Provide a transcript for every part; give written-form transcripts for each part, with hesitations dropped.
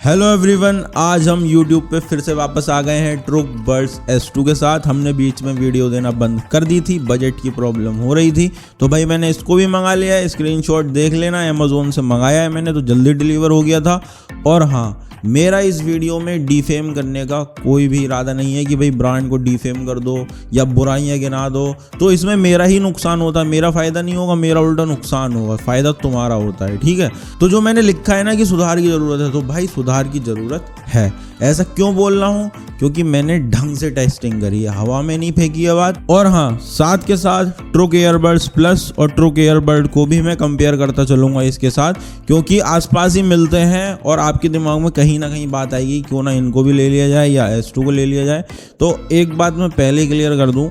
Hello everyone, आज हम YouTube पे फिर से वापस आ गए हैं ट्रूक बड्स S2 के साथ। हमने बीच में वीडियो देना बंद कर दी थी, बजट की प्रॉब्लम हो रही थी, तो भाई मैंने इसको भी मंगा लिया है। स्क्रीनशॉट देख लेना, अमेज़ोन से मंगाया है मैंने, तो जल्दी डिलीवर हो गया था। और हाँ, मेरा इस वीडियो में डिफेम करने का कोई भी इरादा नहीं है कि भाई ब्रांड को डिफेम कर दो या बुराइयां गिना दो, तो इसमें मेरा ही नुकसान होता है, मेरा फ़ायदा नहीं होगा, मेरा उल्टा नुकसान होगा, फ़ायदा तुम्हारा होता है। ठीक है, तो जो मैंने लिखा है ना कि सुधार की ज़रूरत है, तो भाई सुधार की ज़रूरत है। ऐसा क्यों बोल रहा हूँ? क्योंकि मैंने ढंग से टेस्टिंग करी है, हवा में नहीं फेंकी है बात। और हाँ, साथ के साथ ट्रूक ईयरबड्स प्लस और ट्रूक ईयरबड को भी मैं कंपेयर करता चलूँगा इसके साथ, क्योंकि आसपास ही मिलते हैं और आपके दिमाग में कहीं ना कहीं बात आएगी क्यों ना इनको भी ले लिया जाए या S2 को ले लिया जाए। तो एक बात मैं पहले क्लियर कर दूं,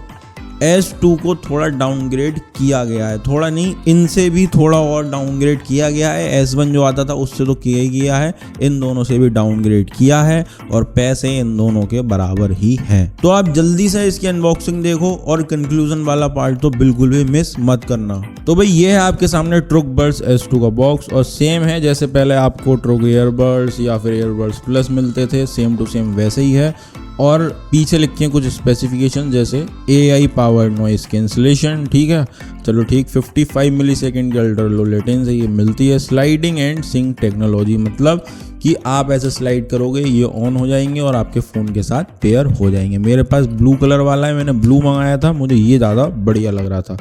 S2 को थोड़ा डाउनग्रेड किया गया है, थोड़ा नहीं, इनसे भी थोड़ा और डाउनग्रेड किया गया है। S1 जो आता था उससे तो किया ही किया है, इन दोनों से भी डाउनग्रेड किया है और पैसे इन दोनों के बराबर ही हैं। तो आप जल्दी से इसकी अनबॉक्सिंग देखो और कंक्लूजन वाला पार्ट तो बिल्कुल भी मिस मत करना। तो भाई ये है आपके सामने ट्रूक बड्स S2 का बॉक्स, और सेम है जैसे पहले आपको ट्रूक ईयरबड्स या फिर ईयरबड्स प्लस मिलते थे, सेम टू सेम वैसे ही है। और पीछे लिखे हैं कुछ स्पेसिफिकेशन जैसे AI पावर नॉइस कैंसिलेशन। ठीक है, चलो ठीक, 55 मिलीसेकंड की अल्ट्रा लो लेटेंसी ये मिलती है। स्लाइडिंग एंड सिंक टेक्नोलॉजी, मतलब कि आप ऐसे स्लाइड करोगे ये ऑन हो जाएंगे और आपके फ़ोन के साथ पेयर हो जाएंगे। मेरे पास ब्लू कलर वाला है, मैंने ब्लू मंगाया था, मुझे ये ज़्यादा बढ़िया लग रहा था।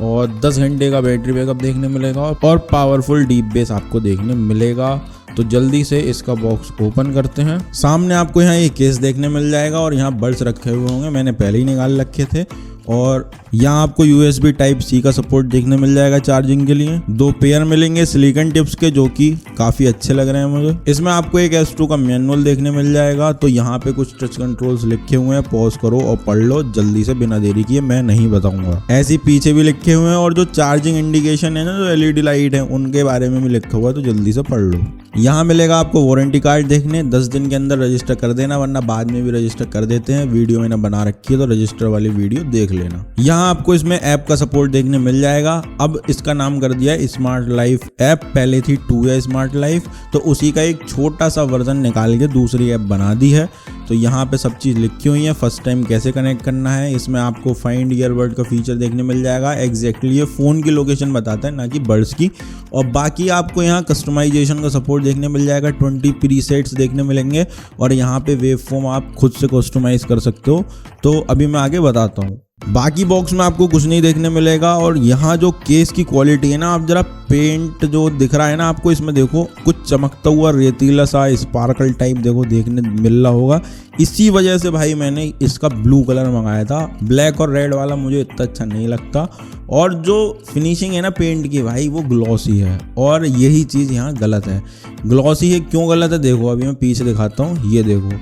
और 10 घंटे का बैटरी बैकअप देखने मिलेगा और पावरफुल डीप बेस आपको देखने मिलेगा। तो जल्दी से इसका बॉक्स ओपन करते हैं। सामने आपको यहाँ ये केस देखने मिल जाएगा और यहाँ बड्स रखे हुए होंगे, मैंने पहले ही निकाल रखे थे। और यहाँ आपको USB Type-C का सपोर्ट देखने मिल जाएगा चार्जिंग के लिए। 2 पेयर मिलेंगे सिलिकॉन टिप्स के, जो कि काफ़ी अच्छे लग रहे हैं मुझे। इसमें आपको एक S2 का मैनुअल देखने मिल जाएगा। तो यहाँ पे कुछ टच कंट्रोल्स लिखे हुए हैं, पॉज करो और पढ़ लो जल्दी से, बिना देरी किए, मैं नहीं बताऊंगा। ऐसे पीछे भी लिखे हुए हैं और जो चार्जिंग इंडिकेशन है ना, जो LED लाइट है, उनके बारे में भी लिखा हुआ है, तो जल्दी से पढ़ लो। यहाँ मिलेगा आपको वारंटी कार्ड देखने, 10 दिन के अंदर रजिस्टर कर देना, वरना बाद में भी रजिस्टर कर देते हैं। वीडियो मैंने बना रखी है, तो रजिस्टर वाली वीडियो देख लेना। यहाँ आपको इसमें ऐप का सपोर्ट देखने मिल जाएगा। अब इसका नाम कर दिया है स्मार्ट लाइफ ऐप, पहले थी टूया स्मार्ट लाइफ, तो उसी का एक छोटा सा वर्जन निकाल के दूसरी ऐप बना दी है। तो यहाँ पे सब चीज़ लिखी हुई है, फर्स्ट टाइम कैसे कनेक्ट करना है। इसमें आपको फाइंड ईयरबड का फीचर देखने मिल जाएगा, एग्जैक्टली ये फ़ोन की लोकेशन बताता है, ना कि बड्स की। और बाकी आपको यहाँ कस्टमाइजेशन का सपोर्ट देखने मिल जाएगा, 20 प्रीसेट्स देखने मिलेंगे और यहाँ पे वेव फॉर्म आप खुद से कस्टमाइज कर सकते हो। तो अभी मैं आगे बताता हूँ। बाकी बॉक्स में आपको कुछ नहीं देखने मिलेगा। और यहाँ जो केस की क्वालिटी है ना, आप जरा पेंट जो दिख रहा है ना आपको, इसमें देखो कुछ चमकता हुआ रेतीला सा स्पार्कल टाइप देखो देखने मिल रहा होगा। इसी वजह से भाई मैंने इसका ब्लू कलर मंगाया था, ब्लैक और रेड वाला मुझे इतना अच्छा नहीं लगता। और जो फिनिशिंग है ना पेंट की, भाई वो ग्लॉसी है, और यही चीज़ यहाँ गलत है। ग्लॉसी है, क्यों गलत है देखो, अभी मैं पीछे दिखाता हूँ, ये देखो।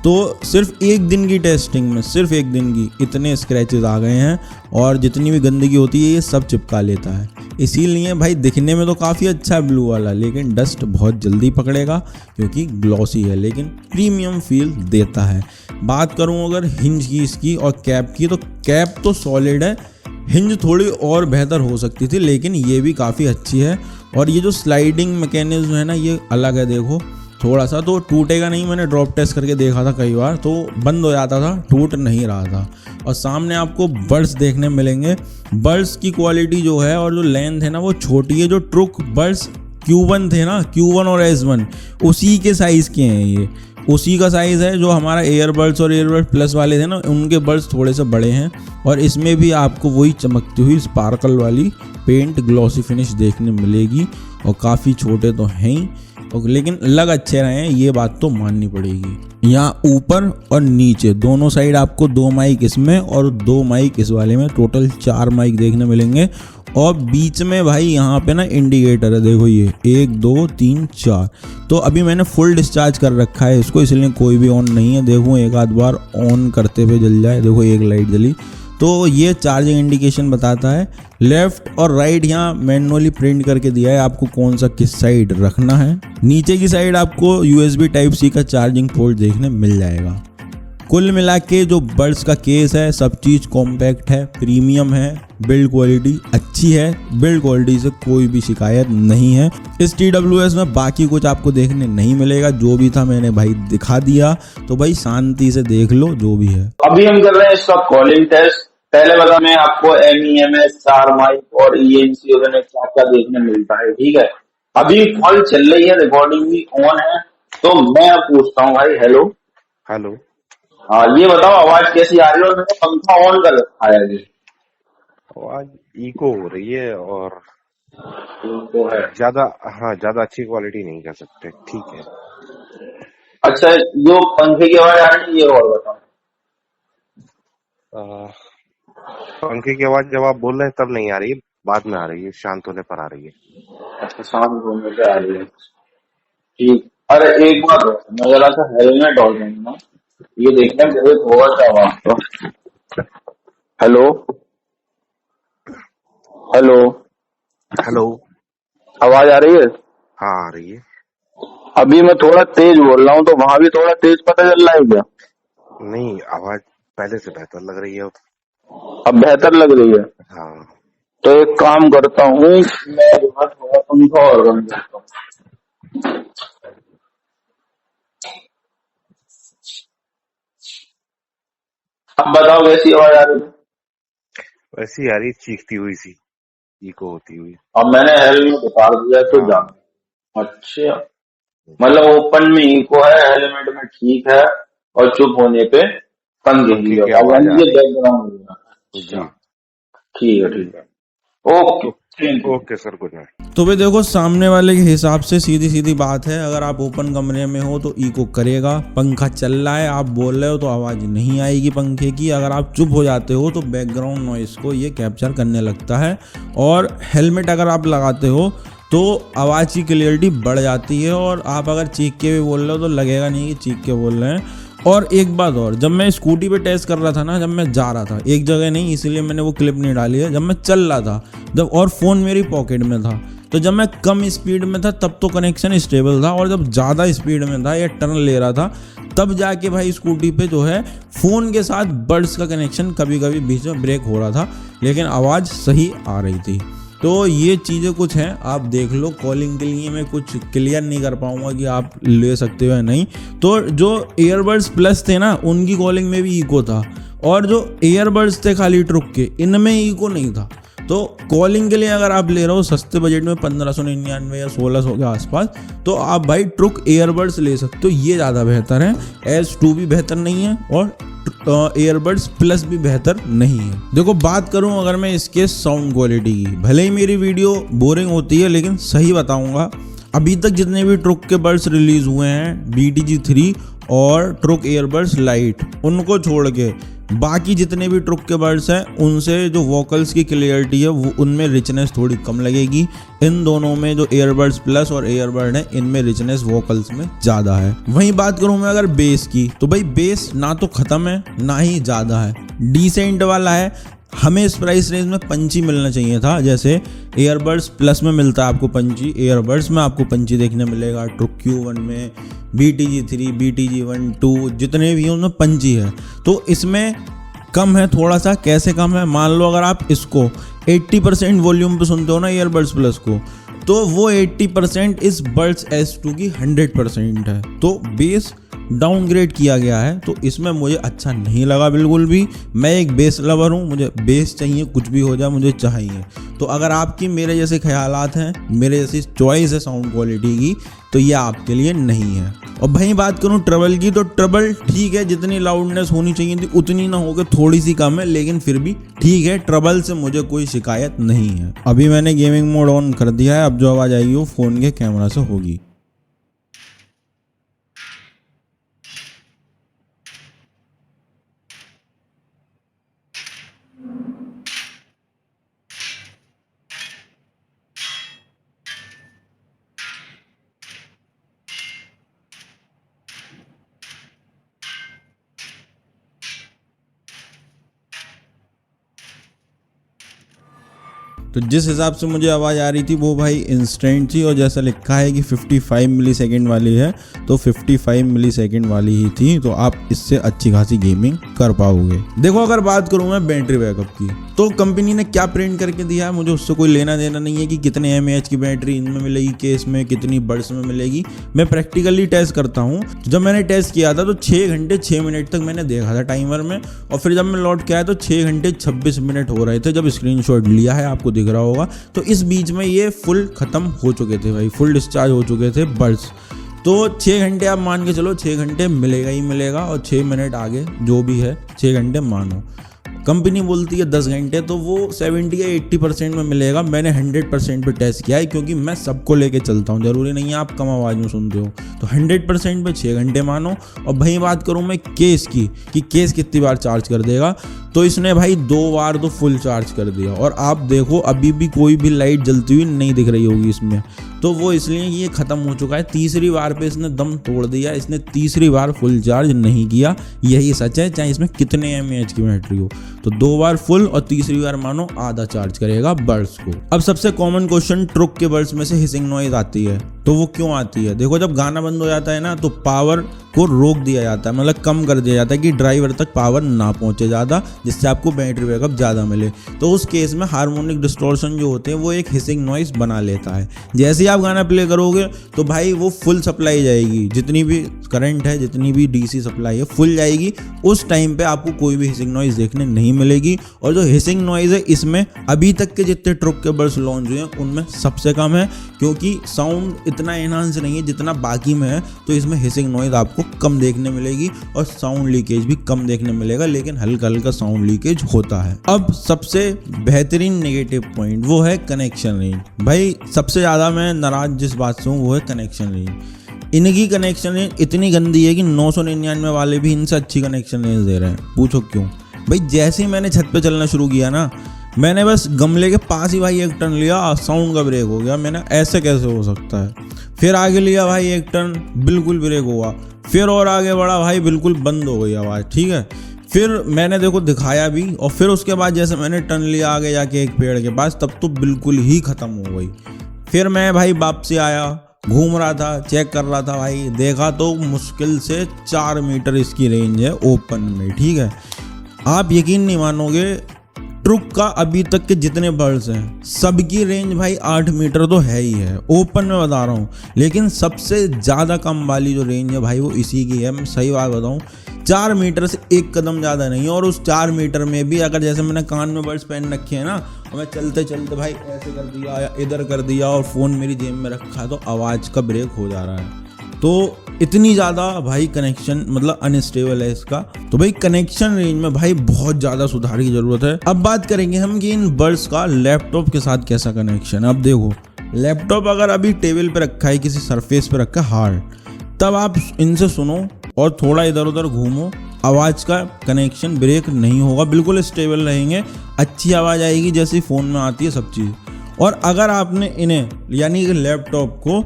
तो सिर्फ एक दिन की टेस्टिंग में, सिर्फ एक दिन की, इतने स्क्रैचेस आ गए हैं और जितनी भी गंदगी होती है ये सब चिपका लेता है। इसीलिए भाई दिखने में तो काफ़ी अच्छा है ब्लू वाला, लेकिन डस्ट बहुत जल्दी पकड़ेगा क्योंकि ग्लॉसी है, लेकिन प्रीमियम फील देता है। बात करूं अगर हिंज की इसकी और कैप की, तो कैप तो सॉलिड है, हिंज थोड़ी और बेहतर हो सकती थी, लेकिन ये भी काफ़ी अच्छी है। और ये जो स्लाइडिंग मैकेनिज्म है ना, ये अलग है, देखो थोड़ा सा तो टूटेगा नहीं। मैंने ड्रॉप टेस्ट करके देखा था कई बार, तो बंद हो जाता था, टूट नहीं रहा था। और सामने आपको बड्स देखने मिलेंगे। बड्स की क्वालिटी जो है और जो लेंथ है ना, वो छोटी है। जो ट्रूक बड्स Q1 थे ना, Q1 और S1 उसी के साइज़ के हैं, ये उसी का साइज़ है। जो हमारा ईयरबड्स और ईयरबड प्लस वाले थे ना, उनके बड्स थोड़े से बड़े हैं। और इसमें भी आपको वही चमकती हुई स्पार्कल वाली पेंट ग्लॉसी फिनिश देखने मिलेगी। और काफ़ी छोटे तो हैं ही, लेकिन लग अच्छे रहे हैं, ये बात तो माननी पड़ेगी। यहाँ ऊपर और नीचे दोनों साइड आपको 2 माइक इसमें और 2 माइक इस वाले में, टोटल 4 माइक देखने मिलेंगे। और बीच में भाई यहाँ पे ना इंडिकेटर है, देखो ये 1 2 3 4। तो अभी मैंने फुल डिस्चार्ज कर रखा है इसको, इसलिए कोई भी ऑन नहीं है। देखो एक आध बार ऑन करते हुए जल जाए, देखो एक लाइट जली, तो ये चार्जिंग इंडिकेशन बताता है। लेफ्ट और राइट यहाँ मैनुअली प्रिंट करके दिया है आपको कौन सा किस साइड रखना है। नीचे की साइड आपको USB Type-C का चार्जिंग पोर्ट देखने मिल जाएगा। कुल मिला के जो बड्स का केस है, सब चीज़ कॉम्पैक्ट है, प्रीमियम है, बिल्ड क्वालिटी अच्छी है, बिल्ड क्वालिटी से कोई भी शिकायत नहीं है। इस TWS में बाकी कुछ आपको देखने नहीं मिलेगा, जो भी था मैंने भाई दिखा दिया, तो भाई शांति से देख लो जो भी है। अभी हम कर रहे हैं इसका कॉलिंग टेस्ट। पहले बता मैं आपको MEMS, स्टार माइक और ENC वगैरह क्या क्या देखने मिलता है, ठीक है। अभी कॉल चल रही है, रिकॉर्डिंग भी ऑन है, तो मैं अब पूछता हूँ भाई। हेलो। हेलो। हाँ, ये बताओ आवाज कैसी आ रही है, और मैंने पंखा ऑन कर रखा है अभी। आवाज इको हो रही है और तो है। ज्यादा, हाँ ज्यादा अच्छी क्वालिटी नहीं कह सकते, ठीक है। अच्छा, जो पंखे की आवाज आ रही है ये और बताओ। आ, पंखे की आवाज जब आप बोल रहे हैं तब नहीं आ रही है, बाद में आ रही है, शांत होने पर आ रही है। अच्छा, शाम घूमने पे आ रही है, ठीक। अरे एक बात है, मैं जरा सा हेलमेट और दूंगा, ये देखने में जरूर होगा क्या आवाज तो। हेलो। हेलो। हेलो। आवाज आ रही है? हाँ आ रही है। अभी मैं थोड़ा तेज बोल रहा हूँ, तो वहां भी थोड़ा तेज पता चल रहा है क्या? नहीं, आवाज पहले से बेहतर लग रही है अब। अब बेहतर लग रही है? हाँ। तो एक काम करता हूँ, मैं वहाँ थोड़ा पंखा और बंद करता हूँ। अब बताओ कैसी आवाज आ रही है? वैसी आ रही है, चीखती हुई सी, इको होती हुई। अब मैंने हेलमेट उतार दिया तो हाँ। जान। अच्छा, मतलब ओपन में इको है, हेलमेट में ठीक है, और चुप होने पे पंखे पंखे की की आवाज आवाज यानी आ ये रही है। बैकग्राउंड। अच्छा, जी। ठीक है ठीक है, okay, thank you. Okay sir, good night. तो भाई देखो, सामने वाले के हिसाब से सीधी सीधी बात है, अगर आप ओपन कमरे में हो तो इको करेगा, पंखा चल रहा है आप बोल रहे हो तो आवाज़ नहीं आएगी पंखे की, अगर आप चुप हो जाते हो तो बैकग्राउंड नॉइस को ये कैप्चर करने लगता है। और हेलमेट अगर आप लगाते हो तो आवाज़ की क्लियरिटी बढ़ जाती है, और आप अगर चीख के भी बोल रहे हो तो लगेगा नहीं कि चीख के बोल रहे हैं। और एक बात और, जब मैं स्कूटी पे टेस्ट कर रहा था ना, जब मैं जा रहा था एक जगह नहीं, इसीलिए मैंने वो क्लिप नहीं डाली है, जब मैं चल रहा था जब, और फ़ोन मेरी पॉकेट में था, तो जब मैं कम स्पीड में था तब तो कनेक्शन स्टेबल था, और जब ज़्यादा स्पीड में था या टर्न ले रहा था तब जाके भाई स्कूटी पे जो है फ़ोन के साथ बड्स का कनेक्शन कभी कभी बीच में ब्रेक हो रहा था, लेकिन आवाज़ सही आ रही थी। तो ये चीज़ें कुछ हैं, आप देख लो। कॉलिंग के लिए मैं कुछ क्लियर नहीं कर पाऊंगा कि आप ले सकते हो या नहीं। तो जो ईयरबड्स प्लस थे ना, उनकी कॉलिंग में भी इको था, और जो ईयरबड्स थे खाली ट्रुक के, इनमें इको नहीं था। तो कॉलिंग के लिए अगर आप ले रहे हो सस्ते बजट में 1599 या 1600 के आसपास, तो आप भाई ट्रुक ईयरबड्स ले सकते हो, ये ज़्यादा बेहतर है। S2 भी बेहतर नहीं है, और ईयरबड्स प्लस भी बेहतर नहीं है। देखो, बात करूं अगर मैं इसके साउंड क्वालिटी की, भले ही मेरी वीडियो बोरिंग होती है लेकिन सही बताऊंगा। अभी तक जितने भी ट्रुक के बड्स रिलीज हुए हैं, BTG3 और ट्रुक ईयरबड्स लाइट, उनको छोड़ के बाकी जितने भी ट्रुक के बड्स हैं, उनसे जो वोकल्स की क्लियरिटी है वो उनमें रिचनेस थोड़ी कम लगेगी। इन दोनों में जो ईयरबड्स प्लस और ईयरबड है, इनमें रिचनेस वोकल्स में ज़्यादा है। वहीं बात करूं मैं अगर बेस की, तो भाई बेस ना तो ख़त्म है ना ही ज़्यादा है, डिसेंट वाला है। हमें इस प्राइस रेंज में पंची मिलना चाहिए था, जैसे ईयरबड्स प्लस में मिलता है आपको पंची, ईयरबड्स में आपको पंची देखने मिलेगा। ट्रुक Q1 में, BTG3, BTG1, 2 जितने भी हैं उनमें पंची है। तो इसमें कम है थोड़ा सा। कैसे कम है? मान लो अगर आप इसको 80% वॉल्यूम पे सुनते हो ना ईयरबड्स प्लस को, तो वो 80% इस बड्स S2 की 100% है। तो बेस डाउनग्रेड किया गया है, तो इसमें मुझे अच्छा नहीं लगा बिल्कुल भी। मैं एक बेस लवर हूँ, मुझे बेस चाहिए, कुछ भी हो जाए मुझे चाहिए। तो अगर आपकी मेरे जैसे ख्यालात हैं, मेरे जैसी चॉइस है साउंड क्वालिटी की, तो ये आपके लिए नहीं है। और भाई बात करूँ ट्रबल की, तो ट्रबल ठीक है, जितनी लाउडनेस होनी चाहिए थी उतनी ना होकर थोड़ी सी कम है, लेकिन फिर भी ठीक है। ट्रबल से मुझे कोई शिकायत नहीं है। अभी मैंने गेमिंग मोड ऑन कर दिया है, अब जो आवाज़ आएगी वो फ़ोन के कैमरा से होगी। तो जिस हिसाब से मुझे आवाज़ आ रही थी वो भाई इंस्टेंट थी, और जैसा लिखा है कि 55 मिली सेकेंड वाली है तो 55 मिली सेकेंड वाली ही थी, तो आप इससे अच्छी खासी गेमिंग कर पाओगे। देखो अगर बात करूँ मैं बैटरी बैकअप की, तो कंपनी ने क्या प्रिंट करके दिया है मुझे उससे कोई लेना देना नहीं है कि कितने mAh की बैटरी इनमें मिलेगी, केस में कितनी बर्ड्स में मिलेगी। मैं प्रैक्टिकली टेस्ट करता हूँ। जब मैंने टेस्ट किया था तो 6 घंटे 6 मिनट तक मैंने देखा था टाइमर में, और फिर जब मैं लौट के आया तो 6 घंटे 26 मिनट हो रहे थे जब स्क्रीनशॉट लिया है, आपको दिख रहा होगा। तो इस बीच में ये फुल ख़त्म हो चुके थे भाई, फुल डिस्चार्ज हो चुके थे बर्ड्स। तो 6 घंटे आप मान के चलो 6 घंटे मिलेगा ही मिलेगा, और 6 मिनट आगे जो भी है 6 घंटे मानो। कंपनी बोलती है 10 घंटे, तो वो 70 या 80% में मिलेगा। मैंने 100% पे टेस्ट किया है क्योंकि मैं सबको लेके चलता हूँ, ज़रूरी नहीं है आप कम आवाज़ में सुनते हो। तो 100% पे 6 घंटे मानो। और भाई बात करूँ मैं केस की कि केस कितनी बार चार्ज कर देगा, तो इसने भाई 2 बार तो फुल चार्ज कर दिया। और आप देखो अभी भी कोई भी लाइट जलती हुई नहीं दिख रही होगी इसमें, तो वो इसलिए ये ख़त्म हो चुका है। तीसरी बार पे इसने दम तोड़ दिया, इसने तीसरी बार फुल चार्ज नहीं किया। यही सच है, चाहे इसमें कितने mAh की बैटरी हो। तो 2 बार फुल और तीसरी बार मानो आधा चार्ज करेगा बर्ड्स को। अब सबसे कॉमन क्वेश्चन, ट्रुक के बर्ड्स में से हिसिंग नॉइज आती है, तो वो क्यों आती है? देखो जब गाना बंद हो जाता है ना तो पावर को रोक दिया जाता है, मतलब कम कर दिया जाता है कि ड्राइवर तक पावर ना पहुंचे ज़्यादा, जिससे आपको बैटरी बैकअप ज़्यादा मिले। तो उस केस में हार्मोनिक डिस्टॉर्शन जो होते हैं वो एक हिसिंग नॉइज बना लेता है। जैसे ही आप गाना प्ले करोगे तो भाई वो फुल सप्लाई जाएगी, जितनी भी करंट है, जितनी भी डीसी सप्लाई है फुल जाएगी। उस टाइम पे आपको कोई भी हिसिंग नॉइज देखने नहीं मिलेगी। और जो हिसिंग नॉइज है इसमें अभी तक के जितने ट्रुक के बर्ड्स लॉन्च हुए हैं उनमें सबसे कम है, क्योंकि साउंड इतना एनहांस नहीं है जितना बाकी में है। तो इसमें हिसिंग नॉइज आपको कम देखने मिलेगी और साउंड लीकेज भी कम देखने मिलेगा, लेकिन हल्का हल्का साउंड लीकेज होता है। अब सबसे बेहतरीन नेगेटिव पॉइंट वो है कनेक्शन रेंज। भाई सबसे ज़्यादा मैं नाराज जिस बात से हूँ वो है कनेक्शन रेंज। इनकी कनेक्शन रेंज इतनी गंदी है कि 999 वाले भी इनसे अच्छी कनेक्शन रेंज दे रहे हैं। पूछो क्यों? भाई जैसे ही मैंने छत पे चलना शुरू किया ना, मैंने बस गमले के पास ही भाई एक टर्न लिया, साउंड का ब्रेक हो गया। मैंने ऐसे कैसे हो सकता है? फिर आगे लिया भाई एक टर्न, बिल्कुल ब्रेक हुआ। फिर और आगे बढ़ा भाई, बिल्कुल बंद हो गई आवाज़। ठीक है, फिर मैंने देखो दिखाया भी, और फिर उसके बाद जैसे मैंने टर्न लिया आगे जाके एक पेड़ के पास, तब तो बिल्कुल ही ख़त्म हो गई। फिर मैं भाई वापसी आया, घूम रहा था, चेक कर रहा था भाई, देखा तो मुश्किल से 4 मीटर इसकी रेंज है ओपन में। ठीक है, आप यकीन नहीं मानोगे, ट्रुक का अभी तक के जितने बर्ड्स हैं सबकी रेंज भाई 8 मीटर तो है ही है, ओपन में बता रहा हूँ। लेकिन सबसे ज़्यादा कम वाली जो रेंज है भाई वो इसी की है। मैं सही बात बताऊँ, 4 मीटर से एक कदम ज़्यादा नहीं है। और उस 4 मीटर में भी अगर जैसे मैंने कान में बर्ड्स पहन रखे हैं ना, और मैं चलते चलते भाई ऐसे कर दिया या इधर कर दिया और फ़ोन मेरी जेब में रखा है, तो आवाज़ का ब्रेक हो जा रहा है। तो इतनी ज़्यादा भाई कनेक्शन मतलब अनस्टेबल है इसका। तो भाई कनेक्शन रेंज में भाई बहुत ज़्यादा सुधार की ज़रूरत है। अब बात करेंगे हम कि इन बर्ड्स का लैपटॉप के साथ कैसा कनेक्शन है। अब देखो, लैपटॉप अगर अभी टेबल पे रखा है, किसी सरफेस पे रखा है हार्ड, तब आप इनसे सुनो और थोड़ा इधर उधर घूमो, आवाज़ का कनेक्शन ब्रेक नहीं होगा, बिल्कुल स्टेबल रहेंगे, अच्छी आवाज़ आएगी जैसी फ़ोन में आती है सब चीज़। और अगर आपने इन्हें यानी कि लैपटॉप को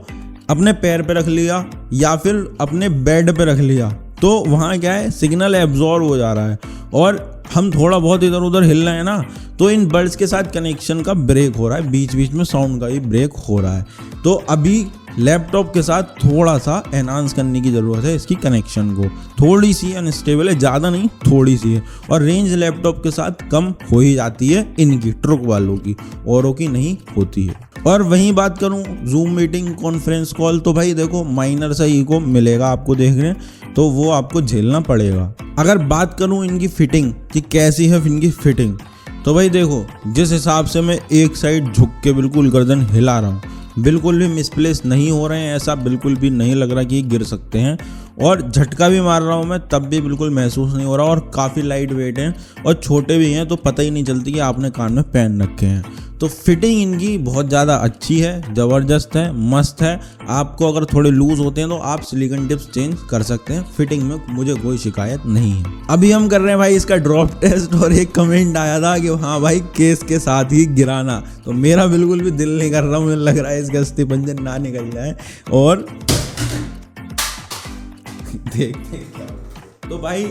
अपने पैर पे रख लिया या फिर अपने बेड पे रख लिया, तो वहाँ क्या है, सिग्नल एब्जॉर्ब हो जा रहा है और हम थोड़ा बहुत इधर उधर हिल रहे हैं ना, तो इन बर्ड्स के साथ कनेक्शन का ब्रेक हो रहा है, बीच बीच में साउंड का भी ब्रेक हो रहा है। तो अभी लैपटॉप के साथ थोड़ा सा एनहांस करने की ज़रूरत है इसकी कनेक्शन को। थोड़ी सी अनस्टेबल है, ज़्यादा नहीं, थोड़ी सी है। और रेंज लैपटॉप के साथ कम हो ही जाती है इनकी, ट्रुक वालों की, औरों की नहीं होती है। और वहीं बात करूं जूम मीटिंग, कॉन्फ्रेंस कॉल, तो भाई देखो माइनर सा इको मिलेगा आपको देखने, तो वो आपको झेलना पड़ेगा। अगर बात करूं इनकी फिटिंग कि कैसी है इनकी फिटिंग, तो भाई देखो जिस हिसाब से मैं एक साइड झुक के बिल्कुल गर्दन हिला रहा हूँ, बिल्कुल भी मिसप्लेस नहीं हो रहे हैं, ऐसा बिल्कुल भी नहीं लग रहा कि गिर सकते हैं। और झटका भी मार रहा हूँ मैं तब भी बिल्कुल महसूस नहीं हो रहा। और काफ़ी लाइट वेट हैं और छोटे भी हैं, तो पता ही नहीं चलती कि आपने कान में पहन रखे हैं। तो फिटिंग इनकी बहुत ज़्यादा अच्छी है, ज़बरदस्त है, मस्त है। आपको अगर थोड़े लूज होते हैं तो आप सिलिकॉन टिप्स चेंज कर सकते हैं, फिटिंग में मुझे कोई शिकायत नहीं है। अभी हम कर रहे हैं भाई इसका ड्रॉप टेस्ट, और एक कमेंट आया था कि हाँ भाई केस के साथ ही गिराना, तो मेरा बिल्कुल भी दिल नहीं कर रहा, मुझे लग रहा है इसका अस्थिपंजर ना निकल जाए। और देखते तो भाई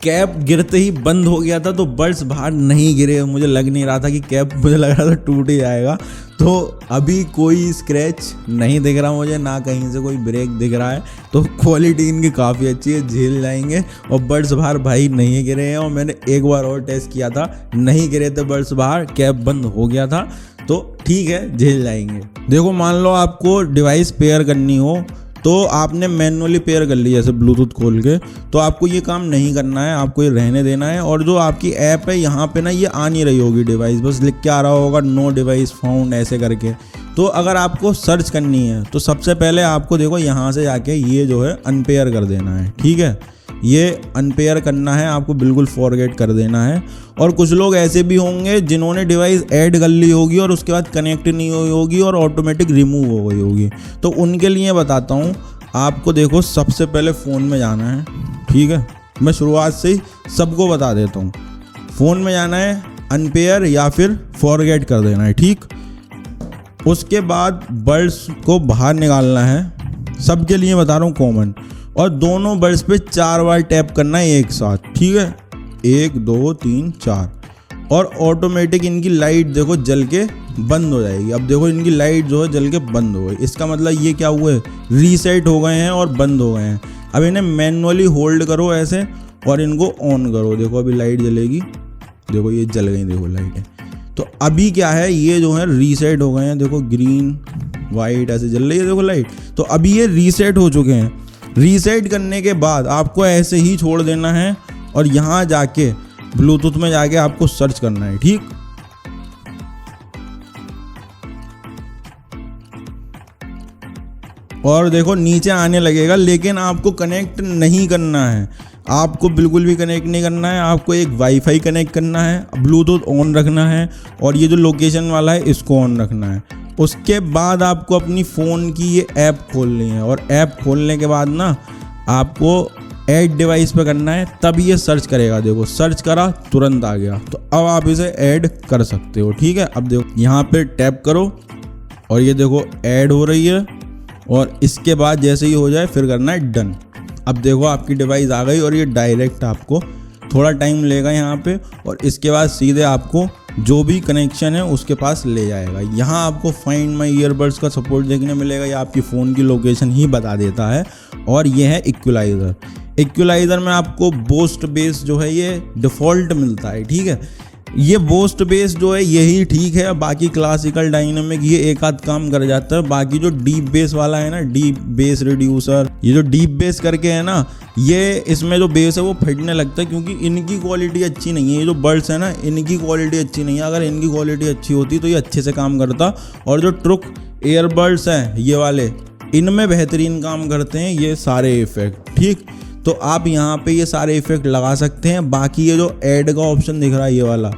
कैप गिरते ही बंद हो गया था, तो बर्ड्स बाहर नहीं गिरे। मुझे लग नहीं रहा था कि कैप, मुझे लग रहा था टूट ही जाएगा। तो अभी कोई स्क्रैच नहीं दिख रहा मुझे, ना कहीं से कोई ब्रेक दिख रहा है। तो क्वालिटी इनकी काफ़ी अच्छी है, झेल जाएंगे। और बर्ड्स बाहर भाई नहीं गिरे हैं, और मैंने एक बार और टेस्ट किया था, नहीं गिरे थे बर्ड्स बाहर, कैप बंद हो गया था। तो ठीक है, झेल जाएंगे। देखो मान लो आपको डिवाइस पेयर करनी हो, तो आपने मैनुअली पेयर कर ली जैसे ब्लूटूथ खोल के, तो आपको ये काम नहीं करना है, आपको ये रहने देना है। और जो आपकी ऐप है यहाँ पे ना, ये आ नहीं रही होगी डिवाइस, बस लिख के आ रहा होगा नो डिवाइस फाउंड ऐसे करके। तो अगर आपको सर्च करनी है तो सबसे पहले आपको देखो यहाँ से जाके ये जो है अनपेयर कर देना है, ठीक है। ये अनपेयर करना है आपको, बिल्कुल फॉरगेट कर देना है। और कुछ लोग ऐसे भी होंगे जिन्होंने डिवाइस ऐड कर ली होगी और उसके बाद कनेक्ट नहीं हुई होगी और ऑटोमेटिक रिमूव हो गई होगी। तो उनके लिए बताता हूँ, आपको देखो सबसे पहले फ़ोन में जाना है, ठीक है। मैं शुरुआत से ही सबको बता देता हूँ, फ़ोन में जाना है, अनपेयर या फिर फॉरगेट कर देना है, ठीक। उसके बाद बर्ड्स को बाहर निकालना है, सबके लिए बता रहा हूँ कॉमन। और दोनों बर्ड्स पे 4 बार टैप करना है एक साथ, ठीक है। 1 2 3 4। और ऑटोमेटिक इनकी लाइट देखो जल के बंद हो जाएगी। अब देखो इनकी लाइट जो है जल के बंद हो गई, इसका मतलब ये क्या हुआ है, रीसेट हो गए हैं और बंद हो गए हैं। अब इन्हें मैनुअली होल्ड करो ऐसे और इनको ऑन करो, देखो अभी लाइट जलेगी, देखो ये जल गई, देखो लाइटें। तो अभी क्या है, ये जो है रीसेट हो गए हैं, देखो ग्रीन वाइट ऐसे जल रही है, देखो लाइट। तो अभी ये रीसेट हो चुके हैं। रीसेट करने के बाद आपको ऐसे ही छोड़ देना है और यहाँ जाके ब्लूटूथ में जाके आपको सर्च करना है, ठीक। और देखो नीचे आने लगेगा, लेकिन आपको कनेक्ट नहीं करना है, आपको बिल्कुल भी कनेक्ट नहीं करना है। आपको एक वाईफाई कनेक्ट करना है, ब्लूटूथ ऑन रखना है और ये जो लोकेशन वाला है इसको ऑन रखना है। उसके बाद आपको अपनी फ़ोन की ये ऐप खोलनी है और ऐप खोलने के बाद ना आपको ऐड डिवाइस पे करना है, तब ये सर्च करेगा। देखो सर्च करा, तुरंत आ गया। तो अब आप इसे ऐड कर सकते हो, ठीक है। अब देखो यहाँ पे टैप करो और ये देखो ऐड हो रही है, और इसके बाद जैसे ही हो जाए फिर करना है डन। अब देखो आपकी डिवाइस आ गई और ये डायरेक्ट आपको थोड़ा टाइम लेगा यहाँ पे, और इसके बाद सीधे आपको जो भी कनेक्शन है उसके पास ले जाएगा। यहाँ आपको फाइंड माई ईयरबड्स का सपोर्ट देखने मिलेगा, या आपकी फ़ोन की लोकेशन ही बता देता है। और ये है इक्वलाइज़र। इक्वलाइज़र में आपको बूस्ट बेस जो है ये डिफ़ॉल्ट मिलता है, ठीक है। ये बूस्ट बेस जो है यही ठीक है, बाकी क्लासिकल डायनामिक ये एक आध काम कर जाता है। बाकी जो डीप बेस वाला है ना, डीप बेस रिड्यूसर, ये जो डीप बेस करके है ना, ये इसमें जो बेस है वो फटने लगता है, क्योंकि इनकी क्वालिटी अच्छी नहीं है। ये जो बर्ड्स है ना, इनकी क्वालिटी अच्छी नहीं है। अगर इनकी क्वालिटी अच्छी होती तो ये अच्छे से काम करता। और जो ट्रुक ईयरबड्स हैं ये वाले, इनमें बेहतरीन काम करते हैं ये सारे इफेक्ट, ठीक। तो आप यहाँ पे ये सारे इफेक्ट लगा सकते हैं। बाकी ये जो ऐड का ऑप्शन दिख रहा है ये वाला,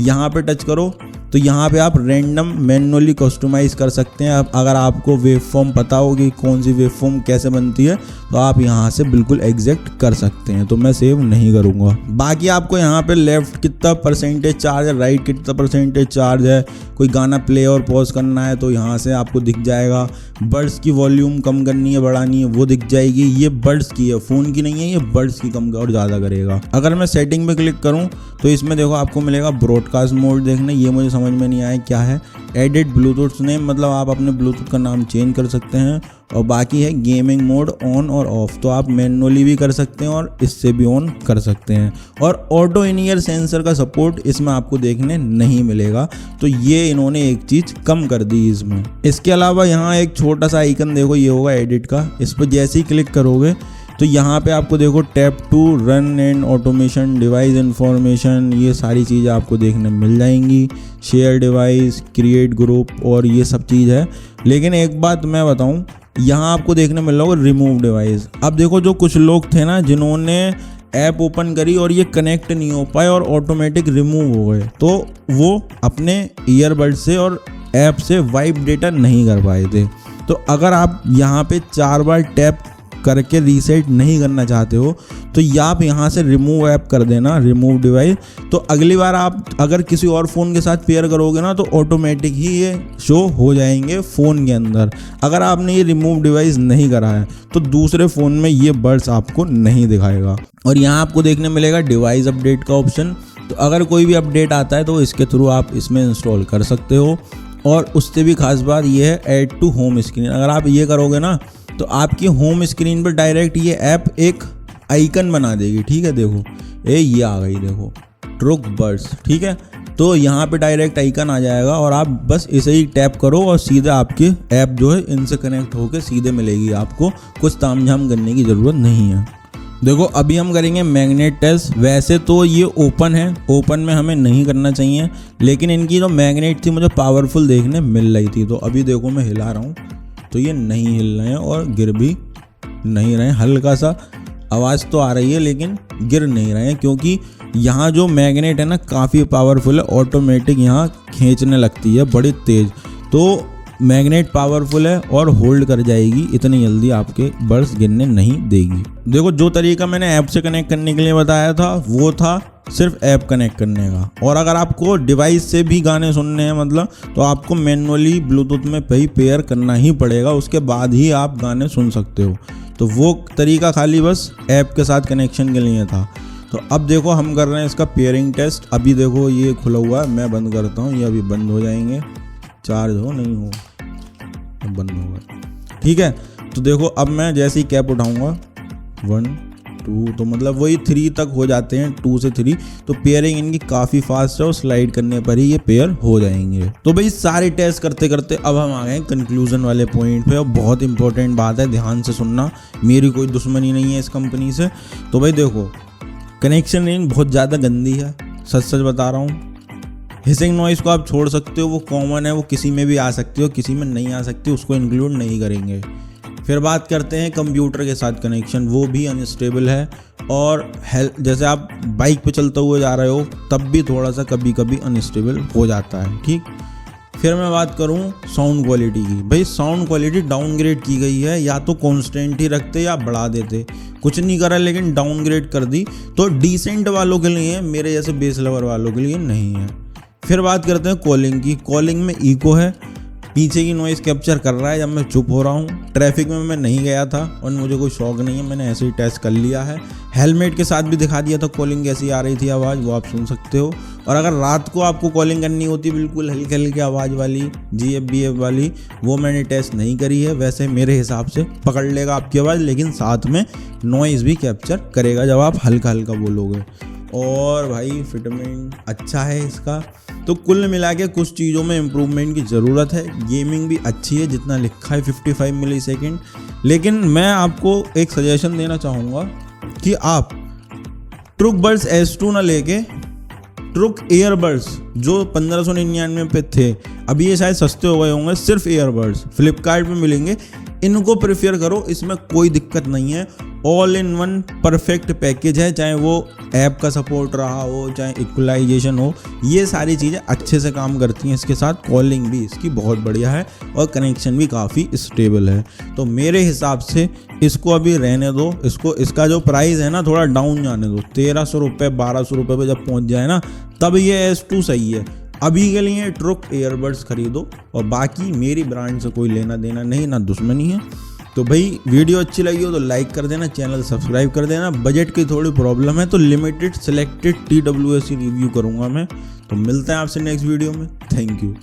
यहाँ पे टच करो तो यहाँ पे आप रैंडम मैनुअली कस्टमाइज़ कर सकते हैं। अब अगर आपको वेव फॉर्म पता हो कि कौन सी वेव फॉर्म कैसे बनती है, तो आप यहाँ से बिल्कुल एग्जैक्ट कर सकते हैं। तो मैं सेव नहीं करूँगा। बाकी आपको यहाँ पे लेफ्ट कितना परसेंटेज चार्ज है, राइट कितना परसेंटेज चार्ज है, कोई गाना प्ले और पॉज करना है तो यहाँ से आपको दिख जाएगा। बर्ड्स की वॉल्यूम कम करनी है बढ़ानी है वो दिख जाएगी। ये बर्ड्स की है, फ़ोन की नहीं है, ये बर्ड्स की कम और ज़्यादा करेगा। अगर मैं सेटिंग पे क्लिक करूँ तो इसमें देखो आपको मिलेगा ब्रॉडकास्ट मोड देखने। ये मुझे समझ में नहीं आया क्या है। एडिट ब्लूटूथ नेम, मतलब आप अपने ब्लूटूथ का नाम चेंज कर सकते हैं। और बाकी है गेमिंग मोड ऑन और ऑफ, तो आप मैनुअली भी कर सकते हैं और इससे भी ऑन कर सकते हैं। और ऑटो इन ईयर सेंसर का सपोर्ट इसमें आपको देखने नहीं मिलेगा, तो ये इन्होंने एक चीज़ कम कर दी इसमें। इसके अलावा यहाँ एक छोटा सा आइकन देखो, ये होगा एडिट का। इस पर जैसे ही क्लिक करोगे तो यहाँ पे आपको देखो tap to run and automation, device information, ये सारी चीज़ें आपको देखने मिल जाएंगी। शेयर डिवाइस, क्रिएट ग्रुप और ये सब चीज़ है। लेकिन एक बात मैं बताऊँ, यहाँ आपको देखने मिल रहा होगा रिमूव डिवाइस। अब देखो जो कुछ लोग थे ना जिन्होंने ऐप ओपन करी और ये कनेक्ट नहीं हो पाए और ऑटोमेटिक रिमूव हो गए, तो वो अपने ईयरबड से और ऐप से वाइप डेटा नहीं कर पाए थे। तो अगर आप यहाँ पे 4 बार टैप करके रीसेट नहीं करना चाहते हो तो ये आप यहाँ से रिमूव ऐप कर देना, रिमूव डिवाइस। तो अगली बार आप अगर किसी और फ़ोन के साथ पेयर करोगे ना तो ऑटोमेटिक ही ये शो हो जाएंगे फ़ोन के अंदर। अगर आपने ये रिमूव डिवाइस नहीं करा है तो दूसरे फ़ोन में ये बड्स आपको नहीं दिखाएगा। और यहाँ आपको देखने मिलेगा डिवाइस अपडेट का ऑप्शन। तो अगर कोई भी अपडेट आता है तो इसके थ्रू आप इसमें इंस्टॉल कर सकते हो। और उससे भी खास बात ये है ऐड टू होम स्क्रीन। अगर आप ये करोगे ना तो आपकी होम स्क्रीन पर डायरेक्ट ये ऐप एक आइकन बना देगी, ठीक है। देखो ये आ गई, देखो ट्रुक बड्स, ठीक है। तो यहाँ पे डायरेक्ट आइकन आ जाएगा और आप बस इसे ही टैप करो और सीधे आपकी ऐप जो है इनसे कनेक्ट होकर सीधे मिलेगी आपको, कुछ तामझाम करने की ज़रूरत नहीं है। देखो अभी हम करेंगे मैग्नेट टेस्ट। वैसे तो ये ओपन है, ओपन में हमें नहीं करना चाहिए, लेकिन इनकी जो मैग्नेट थी मुझे पावरफुल देखने मिल रही थी। तो अभी देखो मैं हिला रहा हूँ तो ये नहीं हिल रहे हैं और गिर भी नहीं रहे हैं। हल्का सा आवाज़ तो आ रही है लेकिन गिर नहीं रहे हैं, क्योंकि यहाँ जो मैग्नेट है ना काफ़ी पावरफुल है, ऑटोमेटिक यहाँ खींचने लगती है बड़ी तेज़। तो मैग्नेट पावरफुल है और होल्ड कर जाएगी, इतनी जल्दी आपके बड्स गिरने नहीं देगी। देखो जो तरीका मैंने ऐप से कनेक्ट करने के लिए बताया था वो था सिर्फ ऐप कनेक्ट करने का। और अगर आपको डिवाइस से भी गाने सुनने हैं मतलब तो आपको मैनुअली ब्लूटूथ में पेयर करना ही पड़ेगा, उसके बाद ही आप गाने सुन सकते हो। तो वो तरीका खाली बस ऐप के साथ कनेक्शन के लिए था। तो अब देखो हम कर रहे हैं इसका पेयरिंग टेस्ट। अभी देखो ये खुला हुआ है, मैं बंद करता हूँ, ये अभी बंद हो जाएंगे, चार्ज हो नहीं हो, अब बंद होगा, ठीक है। तो देखो अब मैं जैसे ही कैप उठाऊंगा 1 2 तो मतलब वही 3 तक हो जाते हैं, 2 से 3। तो पेयरिंग इनकी काफ़ी फास्ट है और स्लाइड करने पर ही ये पेयर हो जाएंगे। तो भाई सारे टेस्ट करते करते अब हम आ गए कंक्लूजन वाले पॉइंट पे। और बहुत इंपॉर्टेंट बात है, ध्यान से सुनना, मेरी कोई दुश्मनी नहीं है इस कंपनी से। तो भाई देखो कनेक्शन रेंज बहुत ज़्यादा गंदी है, सच सच बता रहा हूँ। हिसिंग नॉइज़ को आप छोड़ सकते हो, वो कॉमन है, वो किसी में भी आ सकती हो, किसी में नहीं आ सकती, उसको इंक्लूड नहीं करेंगे। फिर बात करते हैं कंप्यूटर के साथ कनेक्शन, वो भी अनस्टेबल है। और जैसे आप बाइक पे चलते हुए जा रहे हो तब भी थोड़ा सा कभी कभी अनस्टेबल हो जाता है, ठीक। फिर मैं बात करूं साउंड क्वालिटी की। भाई साउंड क्वालिटी डाउनग्रेड की गई है, या तो कांस्टेंट ही रखते या बढ़ा देते, कुछ नहीं करा लेकिन डाउनग्रेड कर दी। तो डिसेंट वालों के लिए, मेरे जैसे बेस लवर वालों के लिए नहीं है। फिर बात करते हैं कॉलिंग की। कॉलिंग में इको है, पीछे की नॉइज़ कैप्चर कर रहा है जब मैं चुप हो रहा हूँ। ट्रैफिक में मैं नहीं गया था और मुझे कोई शौक नहीं है, मैंने ऐसे ही टेस्ट कर लिया है। हेलमेट के साथ भी दिखा दिया था कॉलिंग कैसी आ रही थी आवाज़, वो आप सुन सकते हो। और अगर रात को आपको कॉलिंग करनी होती बिल्कुल हल्की हल्की आवाज़ वाली, GFBF वाली, वो मैंने टेस्ट नहीं करी है। वैसे मेरे हिसाब से पकड़ लेगा आपकी आवाज़, लेकिन साथ में नॉइज़ भी कैप्चर करेगा जब आप हल्का हल्का बोलोगे। और भाई फिटमेंट अच्छा है इसका। तो कुल मिला के कुछ चीज़ों में इम्प्रूवमेंट की ज़रूरत है। गेमिंग भी अच्छी है जितना लिखा है 55 मिलीसेकंड। लेकिन मैं आपको एक सजेशन देना चाहूँगा कि आप ट्रुक बड्स S2 ना लेके ट्रुक ईयरबड्स जो 1599 पे थे, अभी ये शायद सस्ते हो गए होंगे, सिर्फ ईयरबड्स फ्लिपकार्ट पे मिलेंगे, इनको प्रेफर करो। इसमें कोई दिक्कत नहीं है, all in one perfect package है। चाहे वो ऐप का सपोर्ट रहा हो, चाहे इक्वलाइजेशन हो, ये सारी चीज़ें अच्छे से काम करती हैं इसके साथ। कॉलिंग भी इसकी बहुत बढ़िया है और कनेक्शन भी काफ़ी स्टेबल है। तो मेरे हिसाब से इसको अभी रहने दो। इसका जो प्राइस है ना थोड़ा डाउन जाने दो, 1300 रुपये 1200 रुपये पे जब पहुंच जाए ना तब ये S2 सही है। अभी के लिए ट्रुक ईयरबड्स खरीदो, और बाकी मेरी ब्रांड से कोई लेना देना नहीं, ना दुश्मनी है। तो भाई वीडियो अच्छी लगी हो तो लाइक कर देना, चैनल सब्सक्राइब कर देना। बजट की थोड़ी प्रॉब्लम है तो लिमिटेड सिलेक्टेड TWS रिव्यू करूँगा मैं। तो मिलते हैं आपसे नेक्स्ट वीडियो में। Thank you.